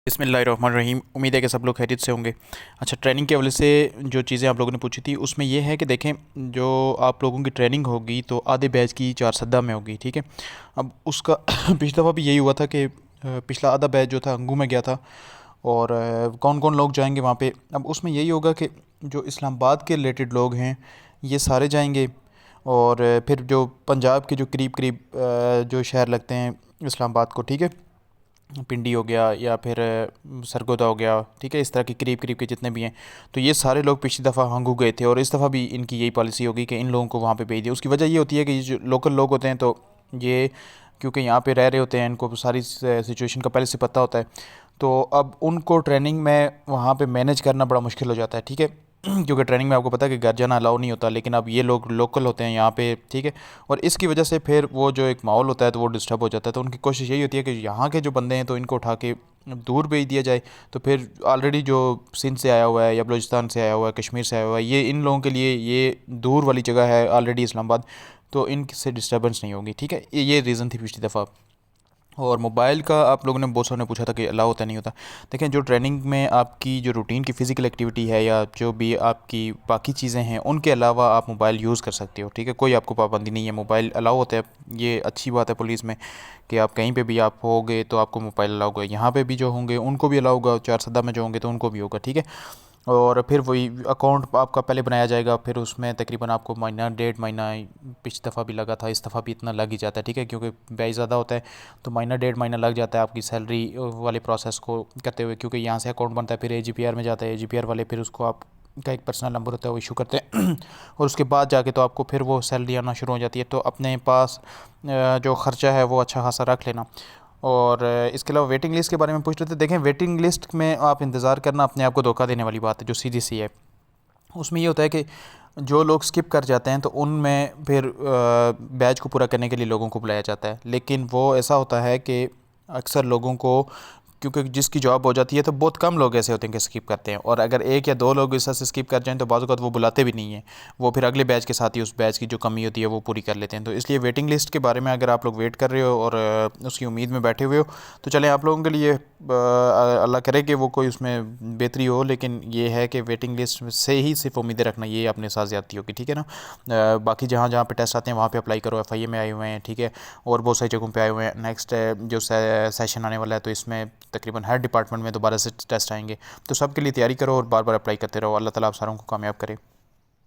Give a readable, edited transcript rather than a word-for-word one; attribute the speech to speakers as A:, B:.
A: बिस्मिल्लाहिर्रहमानिर्रहीम। उम्मीद है कि सब लोग खैरियत से होंगे। अच्छा, ट्रेनिंग के हवाले से जो चीज़ें आप लोगों ने पूछी थी उसमें ये है कि देखें, जो आप लोगों की ट्रेनिंग होगी तो आधे बैच की चारसद्दा में होगी, ठीक है। अब उसका पिछली दफ़ा भी यही हुआ था कि पिछला आधा बैच जो था अंगू में गया था। और कौन कौन लोग जाएंगे वहाँ पे, अब उसमें यही होगा कि जो इस्लामाबाद के रिलेटेड लोग हैं ये सारे जाएंगे। और फिर जो पंजाब के जो करीब करीब जो शहर लगते हैं इस्लामाबाद को, ठीक है, पिंडी हो गया या फिर सरगोदा हो गया, ठीक है, इस तरह के करीब करीब के जितने भी हैं, तो ये सारे लोग पिछली दफ़ा हंगू गए थे और इस दफ़ा भी इनकी यही पॉलिसी होगी कि इन लोगों को वहाँ पे भेज दिया। उसकी वजह ये होती है कि ये जो लोकल लोग होते हैं तो ये क्योंकि यहाँ पे रह रहे होते हैं, इनको सारी सिचुएशन का पहले से पता होता है, तो अब उनको ट्रेनिंग में वहाँ पे मैनेज करना बड़ा मुश्किल हो जाता है, ठीक है। क्योंकि ट्रेनिंग में आपको पता है कि घर जाना अलाउ नहीं होता, लेकिन अब ये लोग लोकल होते हैं यहाँ पे, ठीक है। और इसकी वजह से फिर वो जो एक माहौल होता है तो वो डिस्टर्ब हो जाता है, तो उनकी कोशिश यही होती है कि यहाँ के जो बंदे हैं तो इनको उठा के दूर भेज दिया जाए। तो फिर ऑलरेडी जो सिंध से आया हुआ है या बलूचिस्तान से आया हुआ है, कश्मीर से आया हुआ है, ये इन लोगों के लिए ये दूर वाली जगह है ऑलरेडी इस्लामाबाद, तो इनसे डिस्टर्बेंस नहीं होगी, ठीक है। ये रीज़न थी पिछली दफ़ा। और मोबाइल का आप लोगों ने बहुत सारे ने पूछा था कि अलाउ होता नहीं होता। देखें, जो ट्रेनिंग में आपकी जो रूटीन की फ़िज़िकल एक्टिविटी है या जो भी आपकी बाकी चीज़ें हैं उनके अलावा आप मोबाइल यूज़ कर सकते हो, ठीक है, कोई आपको पाबंदी नहीं है, मोबाइल अलाउ होता है। ये अच्छी बात है पुलिस में कि आप कहीं पे भी आप होगे तो आपको मोबाइल अलाउ होगा। यहाँ पे भी जो होंगे उनको भी अलाउ होगा, चारसदा में जो होंगे तो उनको भी होगा, ठीक है। और फिर वही अकाउंट आपका पहले बनाया जाएगा, फिर उसमें तकरीबन आपको महीना डेढ़ महीना, पिछली दफ़ा भी लगा था, इस दफ़ा भी इतना लग ही जाता है, ठीक है, क्योंकि ब्याज ज़्यादा होता है, तो महीना डेढ़ महीना लग जाता है आपकी सैलरी वाले प्रोसेस को करते हुए, क्योंकि यहाँ से अकाउंट बनता है, फिर AGPR में जाता है, AGPR वाले फिर उसको आप का एक पर्सनल नंबर होता है वो इशू करते हैं और उसके बाद जाके तो आपको फिर वो सैलरी आना शुरू हो जाती है। तो अपने पास जो ख़र्चा है वो अच्छा खासा रख लेना। और इसके अलावा वेटिंग लिस्ट के बारे में पूछ रहे थे। देखें, वेटिंग लिस्ट में आप इंतज़ार करना अपने आप को धोखा देने वाली बात है, जो सीधी सी है। उसमें ये होता है कि जो लोग स्किप कर जाते हैं तो उनमें फिर बैच को पूरा करने के लिए लोगों को बुलाया जाता है, लेकिन वो ऐसा होता है कि अक्सर लोगों को, क्योंकि जिसकी जॉब हो जाती है तो बहुत कम लोग ऐसे होते हैं कि स्किप करते हैं, और अगर एक या दो लोग इस तरह से स्किप कर जाएं तो बाज़ औक़ात वो बुलाते भी नहीं हैं, वो फिर अगले बैच के साथ ही उस बैच की जो कमी होती है वो पूरी कर लेते हैं। तो इसलिए वेटिंग लिस्ट के बारे में अगर आप लोग वेट कर रहे हो और उसकी उम्मीद में बैठे हुए हो तो चलें, आप लोगों के लिए अल्लाह करे कि वो कोई उसमें बेहतरी हो, लेकिन ये है कि वेटिंग लिस्ट से ही सिर्फ उम्मीदें रखना ये अपने साथ ज़्यादती होगी, ठीक है ना। बाकी जहाँ जहाँ पे टेस्ट आते हैं वहाँ पे अप्लाई करो, FIA में आए हुए हैं, ठीक है, और बहुत सारी जगहों पे आए हुए हैं। नेक्स्ट जो सेशन आने वाला है तो इसमें तकरीबन हर डिपार्टमेंट में दोबारा से टेस्ट आएंगे, तो सब के लिए तैयारी करो और बार बार अप्लाई करते रहो। अल्लाह ताला आप सारों को कामयाब करे।